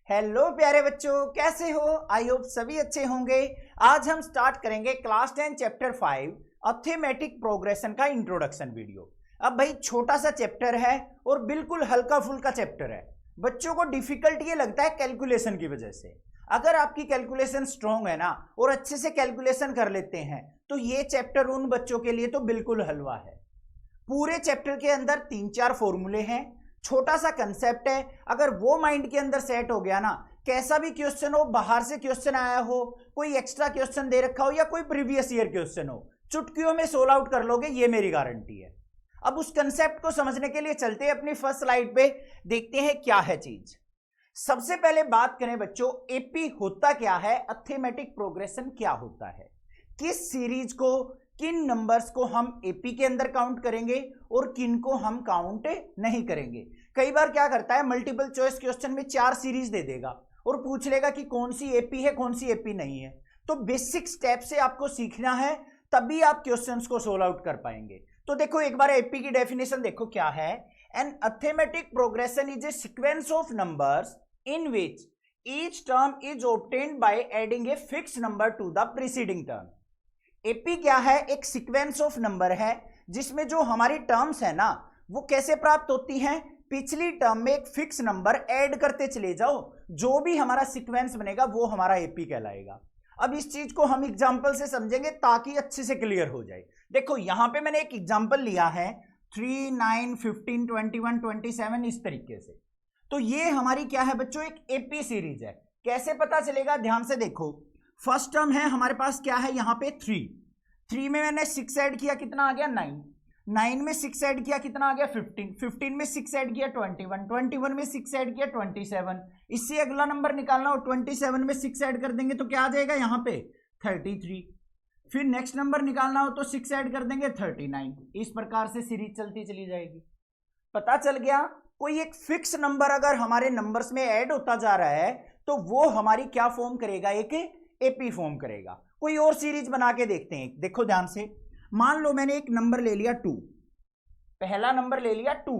Hello प्यारे बच्चों, कैसे हो? आई होप सभी अच्छे होंगे। आज हम स्टार्ट करेंगे क्लास 10 चैप्टर 5 अर्थमेटिक प्रोग्रेशन का इंट्रोडक्शन वीडियो। अब भाई छोटा सा चैप्टर है और बिल्कुल हल्का फुल्का चैप्टर है। बच्चों को डिफिकल्ट ये लगता है कैलकुलेशन की वजह से। अगर आपकी कैलकुलेशन स्ट्रॉन्ग है ना और अच्छे से कैलकुलेशन कर लेते हैं तो ये चैप्टर उन बच्चों के लिए तो बिल्कुल हलवा है। पूरे चैप्टर के अंदर 3-4 फॉर्मूले हैं, छोटा सा कंसेप्ट है। अगर वो माइंड के अंदर सेट हो गया ना, कैसा भी क्वेश्चन हो, बाहर से क्वेश्चन आया हो, कोई एक्स्ट्रा क्वेश्चन दे रखा हो या कोई प्रीवियस ईयर क्वेश्चन हो, चुटकियों में सोल्व आउट कर लोगे, ये मेरी गारंटी है। अब उस कंसेप्ट को समझने के लिए चलते हैं अपनी फर्स्ट स्लाइड पे, देखते हैं क्या है चीज। सबसे पहले बात करें बच्चों, एपी होता क्या है, अर्थमेटिक प्रोग्रेशन क्या होता है, किस सीरीज को, किन नंबर्स को हम एपी के अंदर काउंट करेंगे और किन को हम काउंट नहीं करेंगे। कई बार क्या करता है, मल्टीपल चॉइस क्वेश्चन में 4 सीरीज दे देगा और पूछ लेगा कि कौन सी एपी है कौन सी एपी नहीं है। तो बेसिक स्टेप से आपको सीखना है, तभी आप क्वेश्चंस को सोल्व आउट कर पाएंगे। तो देखो एक बार एपी की डेफिनेशन देखो क्या है। An arithmetic progression is a sequence of numbers in which each term is obtained by adding a fix number to the preceding term. AP क्या है? एक सीक्वेंस ऑफ नंबर है जिसमें जो हमारी टर्म्स है ना वो कैसे प्राप्त होती हैं, पिछली टर्म में एक फिक्स नंबर ऐड करते चले जाओ, जो भी हमारा सीक्वेंस बनेगा वो हमारा एपी कहलाएगा। अब इस चीज को हम एग्जांपल से समझेंगे ताकि अच्छे से क्लियर हो जाए। देखो यहां पे मैंने एक एग्जांपल लिया है 3, 9, 15, 21, 27 इस तरीके से। तो ये हमारी क्या है बच्चों, एक एपी सीरीज है। कैसे पता चलेगा, ध्यान से देखो। फर्स्ट टर्म है हमारे पास क्या है यहाँ पे 3 में मैंने 6 ऐड किया, कितना आ गया 9 में 6 ऐड किया, कितना आ गया 15 में 6 ऐड किया 21 में 6 ऐड किया 27। इससे अगला नंबर निकालना हो, 27 में 6 ऐड कर देंगे तो क्या आ जाएगा यहाँ पे 33। फिर नेक्स्ट नंबर निकालना हो तो 6 ऐड कर देंगे 39। इस प्रकार से सीरीज चलती चली जाएगी। पता चल गया, कोई एक फिक्स नंबर अगर हमारे नंबर्स में ऐड होता जा रहा है तो वो हमारी क्या फॉर्म करेगा, एक एपी फॉर्म करेगा। कोई और सीरीज बना के देखते हैं। देखो ध्यान से, मान लो मैंने एक नंबर ले लिया 2, पहला नंबर ले लिया 2,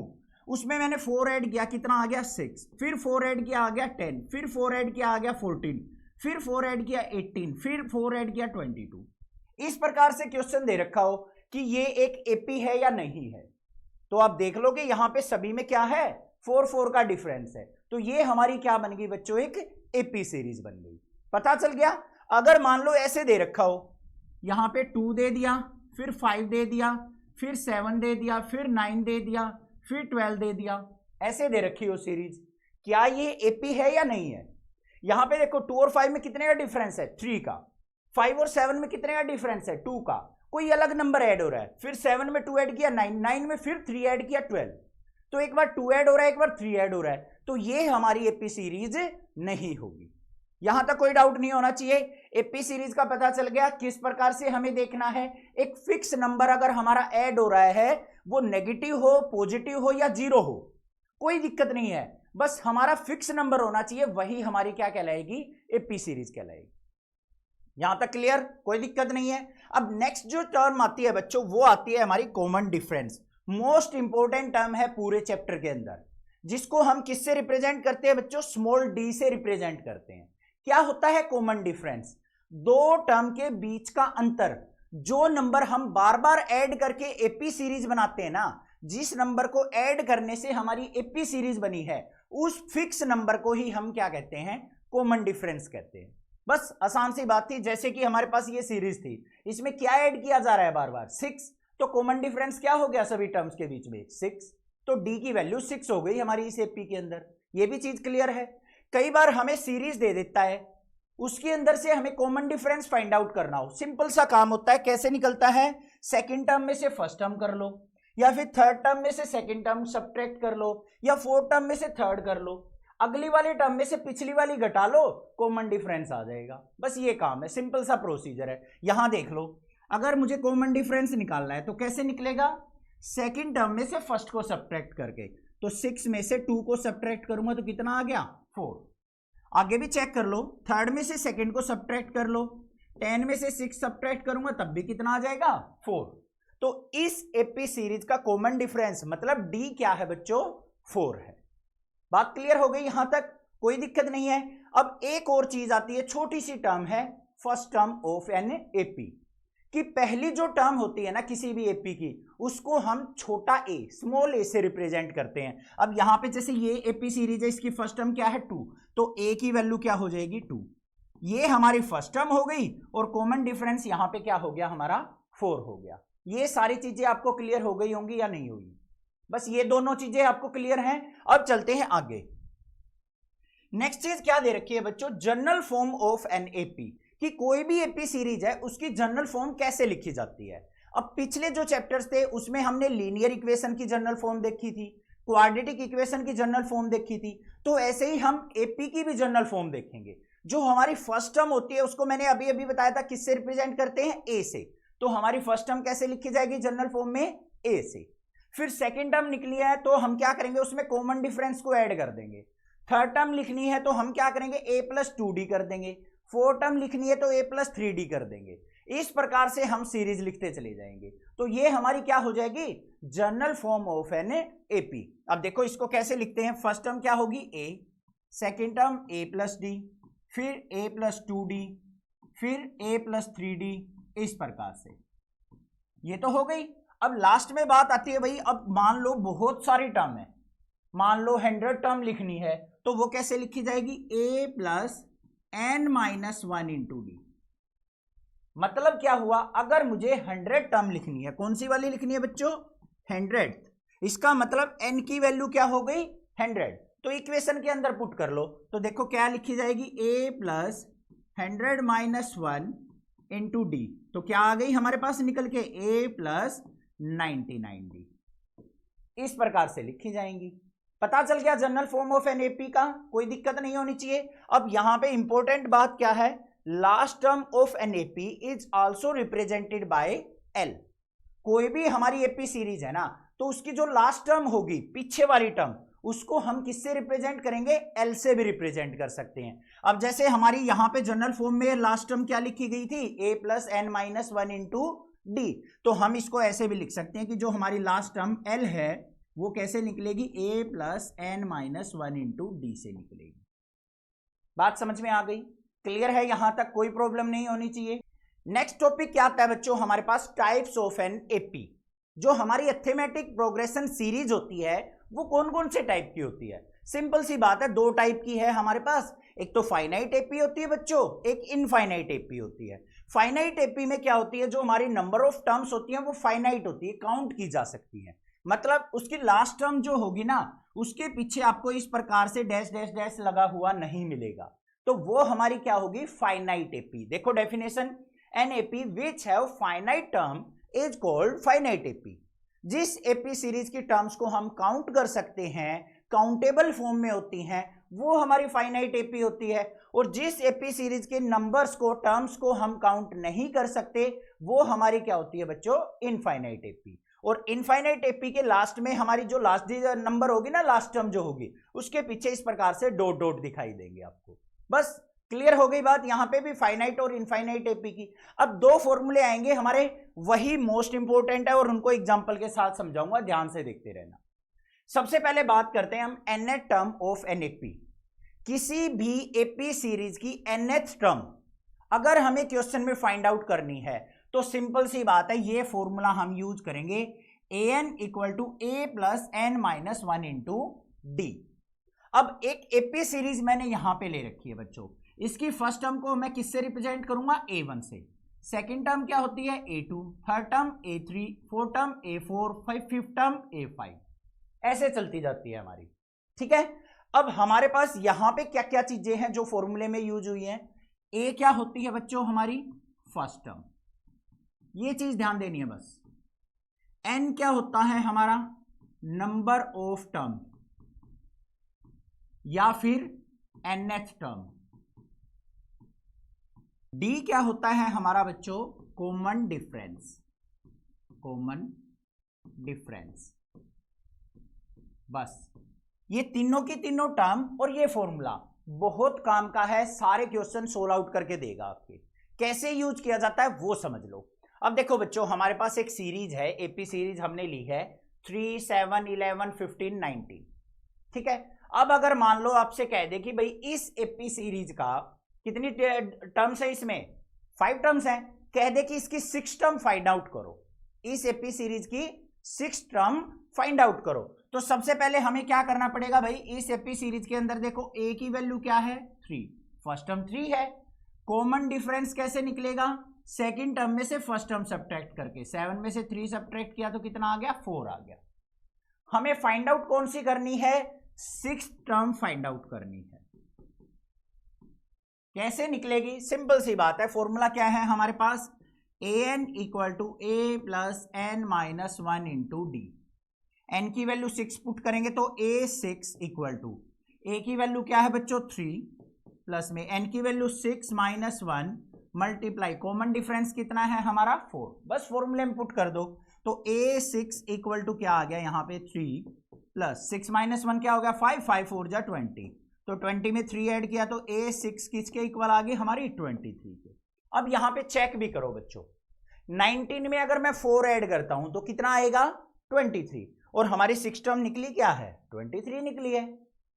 उसमें मैंने 4 ऐड किया, कितना आ गया 6, फिर 4 ऐड किया आ गया 10, फिर 4 ऐड किया आ गया 14, फिर 4 ऐड किया 18, फिर 4 ऐड किया 22। इस प्रकार से क्वेश्चन दे रखा हो कि ये एक एपी है या नहीं है, तो आप देख लो कि यहां पे सभी में क्या है, 4 का डिफरेंस है। तो ये हमारी क्या बन गई बच्चों, एक एपी सीरीज बन गई। पता चल गया। अगर मान लो ऐसे दे रखा हो, यहां पे 2 दे दिया, फिर 5 दे दिया, फिर 7 दे दिया, फिर 9 दे दिया, फिर 12 दे दिया, ऐसे दे रखी हो सीरीज, क्या ये एपी है या नहीं है? यहां पे देखो 2 और 5 में कितने का डिफरेंस है, 3 का। 5 और 7 में कितने का डिफरेंस है, 2 का। कोई अलग नंबर ऐड हो रहा है, फिर 7 में 2 ऐड किया 9 में फिर 3 ऐड किया 12। तो एक बार 2 ऐड हो रहा है, एक बार 3 ऐड हो रहा है, तो ये हमारी एपी सीरीज नहीं होगी। यहां तक कोई डाउट नहीं होना चाहिए। एपी सीरीज का पता चल गया। किस प्रकार से हमें देखना है, एक फिक्स नंबर अगर हमारा ऐड हो रहा है, वो नेगेटिव हो, पॉजिटिव हो या 0 हो, कोई दिक्कत नहीं है, बस हमारा फिक्स नंबर होना चाहिए, वही हमारी क्या कहलाएगी, एपी सीरीज कहलाएगी। यहां तक क्लियर, कोई दिक्कत नहीं है। अब नेक्स्ट जो टर्म आती है बच्चों, वो आती है हमारी common difference. Most important term है पूरे चैप्टर के अंदर, जिसको हम किससे रिप्रेजेंट करते हैं बच्चों, स्मॉल डी से रिप्रेजेंट करते हैं। क्या होता है कॉमन डिफरेंस? दो टर्म के बीच का अंतर। जो नंबर हम बार बार ऐड करके एपी सीरीज बनाते हैं ना, जिस नंबर को ऐड करने से हमारी एपी सीरीज बनी है, उस फिक्स नंबर को ही हम क्या कहते हैं, कॉमन डिफरेंस कहते हैं। बस आसान सी बात थी। जैसे कि हमारे पास ये सीरीज थी, इसमें क्या ऐड किया जा रहा है बार बार, 6, तो कॉमन डिफरेंस क्या हो गया सभी टर्म्स के बीच में, 6। तो डी की वैल्यू 6 हो गई हमारी इस एपी के अंदर। ये भी चीज क्लियर है। कई बार हमें सीरीज दे देता है, उसके अंदर से हमें कॉमन डिफरेंस फाइंड आउट करना हो, सिंपल सा काम होता है। कैसे निकलता है, सेकंड टर्म में से फर्स्ट टर्म कर लो, या फिर थर्ड टर्म में से सेकंड टर्म सब्ट्रैक्ट कर लो, या फोर्थ टर्म में से थर्ड कर लो, अगली वाली टर्म में से पिछली वाली घटा लो, कॉमन डिफरेंस आ जाएगा। बस ये काम है, सिंपल सा प्रोसीजर है। यहां देख लो, अगर मुझे कॉमन डिफरेंस निकालना है तो कैसे निकलेगा, सेकंड टर्म में से फर्स्ट को सब्ट्रैक्ट करके। तो 6 में से 2 को सब्ट्रैक्ट करूंगा तो कितना आ गया, 4। आगे भी चेक कर लो, थर्ड में से सेकंड को सब्ट्रैक्ट कर लो, 10 में से 6 सब्ट्रैक्ट करूंगा तब भी कितना आ जाएगा, 4। तो इस एपी सीरीज का कॉमन डिफरेंस मतलब डी क्या है बच्चों, 4 है। बात क्लियर हो गई यहां तक। कोई दिक्कत नहीं है। अब एक और चीज आती है, छोटी सी टर्म है first term of an AP, कि पहली जो टर्म होती है ना किसी भी एपी की, उसको हम छोटा ए, स्मॉल ए से रिप्रेजेंट करते हैं। अब यहां पे जैसे ये एपी सीरीज है, इसकी फर्स्ट टर्म क्या है 2, तो ए की वैल्यू क्या हो जाएगी 2, ये हमारी फर्स्ट टर्म हो गई, और कॉमन डिफरेंस यहां पे क्या हो गया हमारा 4 हो गया। ये सारी चीजें आपको क्लियर हो गई होंगी या नहीं होगी? बस ये दोनों चीजें आपको क्लियर हैं। अब चलते हैं आगे। नेक्स्ट चीज क्या दे रखी है बच्चों, general form of an AP, कि कोई भी एपी सीरीज है उसकी जनरल फॉर्म कैसे लिखी जाती है। अब पिछले जो चैप्टर्स थे उसमें हमने लीनियर इक्वेशन की जनरल फॉर्म देखी थी, क्वाड्रेटिक इक्वेशन की जनरल फॉर्म देखी थी, तो ऐसे ही हम एपी की भी जनरल फॉर्म देखेंगे। जो हमारी फर्स्ट टर्म होती है उसको मैंने अभी अभी बताया था किससे रिप्रेजेंट करते हैं, ए से, तो हमारी फर्स्ट टर्म कैसे लिखी जाएगी जनरल फॉर्म में, ए से। फिर सेकेंड टर्म निकली है तो हम क्या करेंगे, उसमें कॉमन डिफरेंस को ऐड कर देंगे। थर्ड टर्म लिखनी है तो हम क्या करेंगे, a प्लस 2d कर देंगे। फोर्थ टर्म लिखनी है तो a प्लस 3d कर देंगे। इस प्रकार से हम सीरीज लिखते चले जाएंगे। तो ये हमारी क्या हो जाएगी, general form of an AP. अब देखो इसको कैसे लिखते हैं, फर्स्ट टर्म क्या होगी a, second term a plus d, फिर a प्लस 2d, फिर a प्लस 3d, इस प्रकार से। ये तो हो गई। अब लास्ट में बात आती है भाई, अब मान लो बहुत सारी टर्म है, मान लो 100 टर्म लिखनी है, तो वो कैसे लिखी जाएगी, a plus n minus 1 into D. मतलब क्या हुआ, अगर मुझे 100 टर्म लिखनी है, कौन सी वाली लिखनी है बच्चों, 100, इसका मतलब n की वैल्यू क्या हो गई 100, तो इक्वेशन के अंदर पुट कर लो। तो देखो क्या लिखी जाएगी, a plus 100 minus 1 into D, तो क्या आ गई हमारे पास निकल के a प्लस 99d। इस प्रकार से लिखी जाएंगी। पता चल गया general form of an AP का, कोई दिक्कत नहीं होनी चाहिए। अब यहां पे इंपॉर्टेंट बात क्या है, last term of an AP is also represented by L. कोई भी हमारी एपी सीरीज है ना, तो उसकी जो लास्ट टर्म होगी, पीछे वाली टर्म, उसको हम किससे रिप्रेजेंट करेंगे, एल से भी रिप्रेजेंट कर सकते हैं। अब जैसे हमारी यहां पे जनरल फॉर्म में लास्ट टर्म क्या लिखी गई थी, A plus N minus 1 into D, तो हम इसको ऐसे भी लिख सकते हैं कि जो हमारी लास्ट टर्म एल है वो कैसे निकलेगी, a plus N minus 1 into D से निकलेगी। बात समझ में आ गई, क्लियर है, यहां तक कोई प्रॉब्लम नहीं होनी चाहिए। नेक्स्ट टॉपिक क्या आता है बच्चों, हमारे पास टाइप्स ऑफ एन एपी। जो हमारी अर्थमेटिक प्रोग्रेशन सीरीज होती है वो कौन कौन से टाइप की होती है, सिंपल सी बात है, दो टाइप की है हमारे पास। एक तो फाइनाइट एपी होती है बच्चों, एक इनफाइनाइट एपी होती है। फाइनाइट एपी में क्या होती है, जो हमारी नंबर ऑफ टर्म्स होती है वो फाइनाइट होती है, काउंट की जा सकती है। मतलब उसकी लास्ट टर्म जो होगी ना, उसके पीछे आपको इस प्रकार से डैश डैश डैश लगा हुआ नहीं मिलेगा, तो वो हमारी क्या होगी, फाइनाइट एपी। देखो definition, an AP which have finite term is called finite AP. जिस एपी सीरीज की टर्म्स को हम काउंट कर सकते हैं, काउंटेबल फॉर्म में होती हैं, वो हमारी फाइनाइट एपी होती है। और जिस एपी सीरीज के नंबर्स को, टर्म्स को हम काउंट नहीं कर सकते, वो हमारी क्या होती है बच्चों, इनफाइनाइट एपी। और इनफाइनाइट एपी के लास्ट में हमारी जो लास्ट नंबर होगी ना, लास्ट टर्म जो होगी, उसके पीछे इस प्रकार से डॉट डॉट दिखाई देंगे आपको। बस क्लियर हो गई बात, यहां पे भी फाइनाइट और इनफाइनाइट एपी की। अब दो फॉर्मूले आएंगे हमारे, वही मोस्ट इंपॉर्टेंट है और उनको एग्जांपल के साथ समझाऊंगा, ध्यान से देखते रहना। सबसे पहले बात करते हैं हम nth term of an AP. किसी भी एपी सीरीज की nth टर्म अगर हमें क्वेश्चन में फाइंड आउट करनी है, तो सिंपल सी बात है, ये फॉर्मूला हम यूज करेंगे, an equal to a plus N minus 1 into D. अब एक एपी सीरीज मैंने यहां पे ले रखी है बच्चों, इसकी फर्स्ट टर्म को मैं किससे रिप्रेजेंट करूंगा, a1 से, सेकेंड टर्म क्या होती है a2, third term a3, fourth term a4, fifth term a5, ऐसे चलती जाती है हमारी, ठीक है। अब हमारे पास यहां पे क्या क्या चीजें हैं जो फॉर्मूले में यूज हुई हैं, a क्या होती है बच्चों, हमारी फर्स्ट टर्म, ये चीज ध्यान देनी है बस। n क्या होता है हमारा, नंबर ऑफ टर्म या फिर nth टर्म। d क्या होता है हमारा बच्चों, कॉमन डिफरेंस, कॉमन डिफरेंस। बस ये तीनों की तीनों टर्म और ये फॉर्मूला बहुत काम का है, सारे क्वेश्चन सोल्व आउट करके देगा आपके। कैसे यूज किया जाता है वो समझ लो। अब देखो बच्चों, हमारे पास एक सीरीज है, एपी सीरीज हमने ली है 3, 7, 11, 15, 19, ठीक है। अब अगर मान लो आपसे कह दे कि भाई इस एपी सीरीज का कितनी टर्म्स है, इसमें 5 टर्म्स हैं, कह दे कि इसकी 6 टर्म फाइंड आउट करो, इस एपी सीरीज की 6 टर्म फाइंड आउट करो। तो सबसे पहले हमें क्या करना पड़ेगा भाई, इस एपी सीरीज के अंदर देखो ए की वैल्यू क्या है 3, फर्स्ट टर्म 3 है, कॉमन डिफरेंस कैसे निकलेगा, सेकंड टर्म में से फर्स्ट टर्म सब्ट्रैक्ट करके, 7 में से 3 सब्ट्रैक्ट किया तो कितना आ गया 4 आ गया। हमें फाइंड आउट कौन सी करनी है, 6 टर्म फाइंड आउट करनी है। कैसे निकलेगी, सिंपल सी बात है, फॉर्मूला क्या है हमारे पास, an equal to A plus N minus 1 into D. N की वैल्यू 6 पुट करेंगे तो a6 इक्वल टू, ए की वैल्यू क्या है बच्चों 3 प्लस में एन की value 6 minus 1 multiply, common difference कितना है हमारा 4, बस फॉर्मूले में पुट कर दो। तो a6 इक्वल टू क्या आ गया यहाँ पे 3 प्लस 6 माइनस 1 क्या हो गया 5, 5 4 जा 20, तो 20 में 3 ऐड किया तो a6 किसके इक्वल आ गई हमारी 23 के। अब यहां पे चेक भी करो बच्चों, 19 में अगर मैं 4 ऐड करता हूं तो कितना आएगा 23, और हमारी 6 टर्म निकली क्या है 23 निकली है।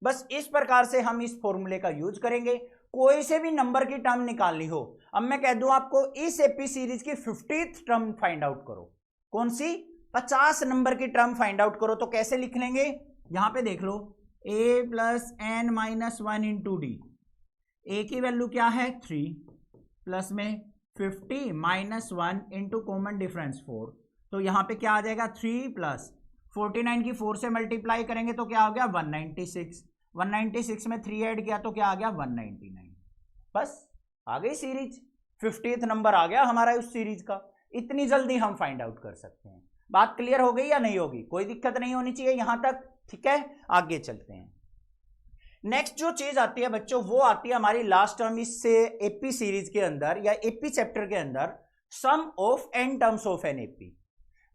बस इस प्रकार से हम इस फॉर्मूले का यूज करेंगे, कोई से भी नंबर की टर्म निकालनी हो। अब मैं कह दूं आपको इस एपी सीरीज की 50th टर्म फाइंड आउट करो, कौन सी 50 नंबर की टर्म फाइंड आउट करो, तो कैसे लिख लेंगे, यहां पे देख लो a plus N minus 1 into D, A की वैल्यू क्या है 3 प्लस में 50 माइनस 1 इंटू कॉमन डिफरेंस 4, तो यहां पे क्या आ जाएगा 3 प्लस 49 की 4 से मल्टीप्लाई करेंगे तो क्या हो गया 196, 196 में 3 ऐड किया तो क्या आ गया 199, बस आ गई सीरीज, 50th नंबर आ गया हमारा उस सीरीज का। इतनी जल्दी हम फाइंड आउट कर सकते हैं। बात क्लियर हो गई या नहीं होगी, कोई दिक्कत नहीं होनी चाहिए यहां तक, ठीक है। आगे चलते हैं, नेक्स्ट जो चीज आती है बच्चों वो आती है हमारी लास्ट टर्म इस एपी सीरीज के अंदर या एपी चैप्टर के अंदर, sum of n terms of an AP.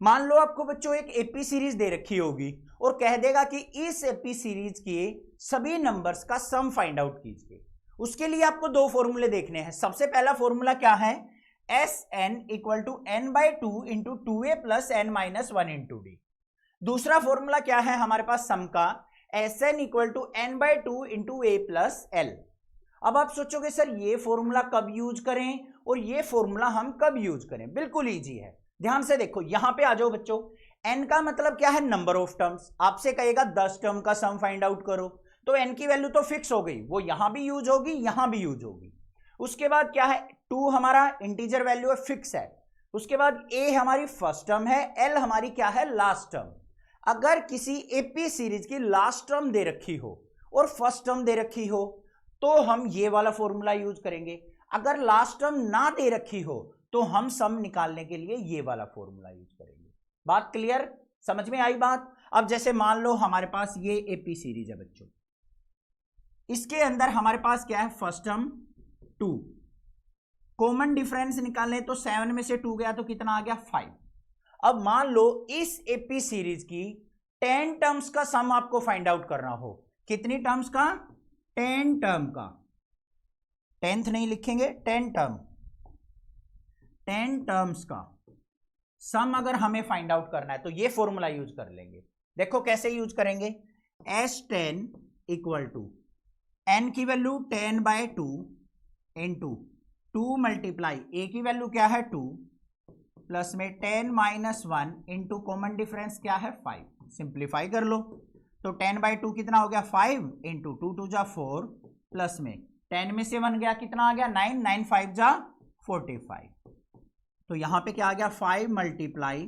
मान लो आपको बच्चों एक एपी सीरीज दे रखी होगी और कह देगा कि इस एपी सीरीज के सभी नंबर्स का सम फाइंड आउट कीजिए। उसके लिए आपको 2 फॉर्मूले देखने हैं। सबसे पहला फॉर्मूला क्या है, Sn equal to n by 2 into 2a plus n minus 1 into D. दूसरा फॉर्मूला क्या है हमारे पास सम का, Sn equal to n by 2 into a plus l। अब आप सोचोगे सर ये फॉर्मूला कब यूज करें और ये फॉर्मूला हम कब यूज करें, बिल्कुल इजी है, ध्यान से देखो। यहां पे आ जाओ बच्चों, n का मतलब क्या है नंबर ऑफ टर्म्स, आपसे कहेगा 10 टर्म का सम फाइंड आउट करो, तो n की वैल्यू तो फिक्स हो गई, वो यहां भी यूज होगी यहां भी यूज होगी। उसके बाद क्या है 2 हमारा इंटीजर वैल्यू है, फिक्स है। उसके बाद a हमारी फर्स्ट टर्म है, l हमारी क्या है लास्ट टर्म। अगर किसी एपी सीरीज की लास्ट टर्म दे रखी हो और फर्स्ट टर्म दे रखी हो तो हम ये वाला फॉर्मूला यूज करेंगे, अगर लास्ट टर्म ना दे रखी हो तो हम सम निकालने के लिए ये वाला फॉर्मूला यूज करेंगे। बात क्लियर, समझ में आई बात। अब जैसे मान लो हमारे पास ये एपी सीरीज है बच्चों, इसके अंदर हमारे पास क्या है फर्स्ट टर्म 2, कॉमन डिफरेंस निकालने तो 7 में से 2 गया तो कितना आ गया 5। अब मान लो इस एपी सीरीज की 10 टर्म्स का सम आपको फाइंड आउट करना हो, कितनी टर्म्स का 10 टर्म का, 10th नहीं लिखेंगे 10 टर्म्स का सम अगर हमें फाइंड आउट करना है तो ये फॉर्मूला यूज कर लेंगे। देखो कैसे यूज करेंगे, S10 इक्वल टू n की value 10 by 2 into 2 multiply a की वैल्यू क्या है 2 प्लस में 10 माइनस 1 इंटू कॉमन डिफरेंस क्या है 5, सिंप्लीफाई कर लो तो 10 बाई 2 कितना हो गया 5 इंटू 2 2 जा 4 प्लस में 10 में से 1 गया कितना आ गया 9, 9 5 जा 45, तो यहां पे क्या आ गया 5 मल्टीप्लाई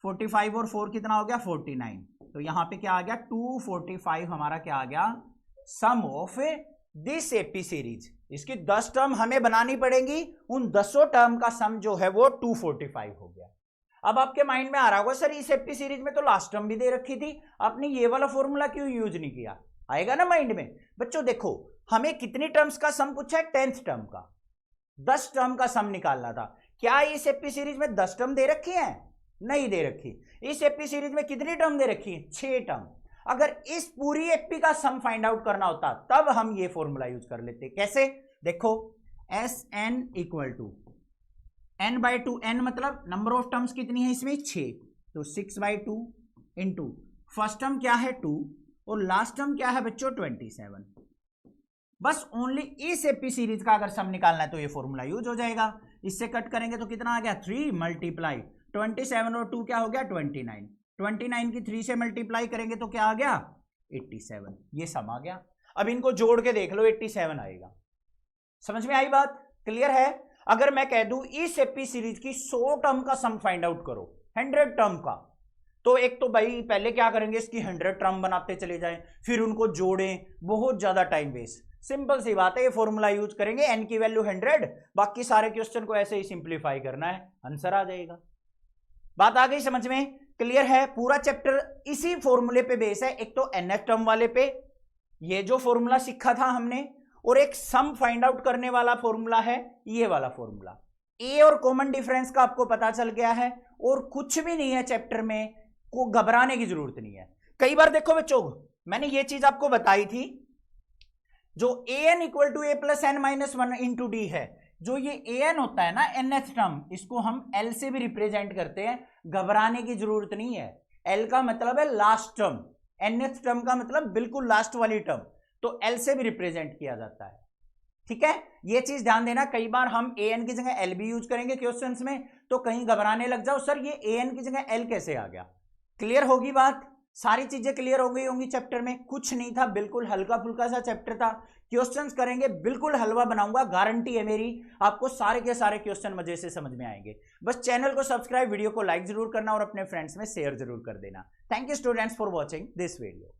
45 और 4 कितना हो गया 49, तो यहां पे क्या आ गया 245 हमारा क्या आ गया सम ऑफ दिस एपी सीरीज। इसकी 10 टर्म हमें बनानी पड़ेंगी, उन 10 टर्म का सम जो है वो 245 हो गया। अब आपके माइंड में आ रहा होगा सर इस एपी सीरीज में तो लास्ट टर्म भी दे रखी थी, आपने ये वाला फॉर्मूला क्यों यूज नहीं किया, आएगा ना माइंड में। बच्चों देखो हमें कितनी टर्म्स का सम पूछा है 10th टर्म का, 10 टर्म का सम निकालना था। क्या इस एपी सीरीज में 10 टर्म दे रखी है, नहीं दे रखी। इस एपी सीरीज में कितनी टर्म दे रखी है 6 टर्म। अगर इस पूरी एपी का सम फाइंड आउट करना होता तब हम ये फॉर्मूला यूज कर लेते। कैसे, देखो Sn equal to n by 2, n मतलब नंबर ऑफ टर्म्स कितनी है इसमें 6, तो 6 बाई 2 इंटू फर्स्ट टर्म क्या है 2 और लास्ट टर्म क्या है बच्चों 27। बस ओनली इस एपी सीरीज का अगर सम निकालना है तो ये फॉर्मूला यूज हो जाएगा। इससे कट करेंगे तो कितना आ गया 3 मल्टीप्लाई 27 और 2 क्या हो गया 29। 29 की 3 से मल्टीप्लाई करेंगे तो क्या आ गया 87। ये सम आ गया। अब इनको जोड़ के देख लो 87 आएगा। समझ में आई बात? क्लियर है? अगर मैं कह दूं इस एपी सीरीज की 100 टर्म का सम फाइंड आउट करो 100 टर्म का, तो एक तो भाई पहले क्या करेंगे इसकी 100 टर्म बनाते चले जाएं, फिर उनको जोड़ें, बहुत ज्यादा टाइम वेस्ट। सिंपल सी बात है, ये फॉर्मूला यूज करेंगे, एन की वैल्यू 100, बाकी सारे क्वेश्चन को ऐसे ही सिंप्लीफाई करना है, आंसर आ जाएगा। बात आ गई समझ में? क्लियर है? पूरा चैप्टर इसी फॉर्मूले पे बेस है। एक तो एनएफ टर्म वाले पे ये जो फॉर्मूला सीखा था हमने, और एक सम फाइंड आउट करने वाला फॉर्मूला है ये वाला फॉर्मूला। ए और कॉमन डिफरेंस का आपको पता चल गया है, और कुछ भी नहीं है चैप्टर में, को घबराने की जरूरत नहीं है। कई बार देखो बच्चों, मैंने ये चीज आपको बताई थी, जो A N equal to A plus N minus one into D है, जो ये ए एन होता है ना nth टर्म, इसको हम एल से भी रिप्रेजेंट करते हैं। घबराने की जरूरत नहीं है। एल का मतलब है लास्ट टर्म, nth टर्म का मतलब बिल्कुल लास्ट वाली टर्म, तो एल से भी रिप्रेजेंट किया जाता है। ठीक है, ये चीज ध्यान देना। कई बार हम ए एन की जगह एल भी यूज करेंगे क्वेश्चंस में, तो कहीं घबराने लग जाओ, सर ये ए एन की जगह एल कैसे आ गया। क्लियर होगी बात? सारी चीजें क्लियर हो गई होंगी चैप्टर में। कुछ नहीं था, बिल्कुल हल्का फुल्का सा चैप्टर था। क्वेश्चंस करेंगे, बिल्कुल हलवा बनाऊंगा, गारंटी है मेरी, आपको सारे के सारे क्वेश्चन मजे से समझ में आएंगे। बस चैनल को सब्सक्राइब, वीडियो को लाइक जरूर करना और अपने फ्रेंड्स में शेयर जरूर कर देना। Thank you students for watching this video.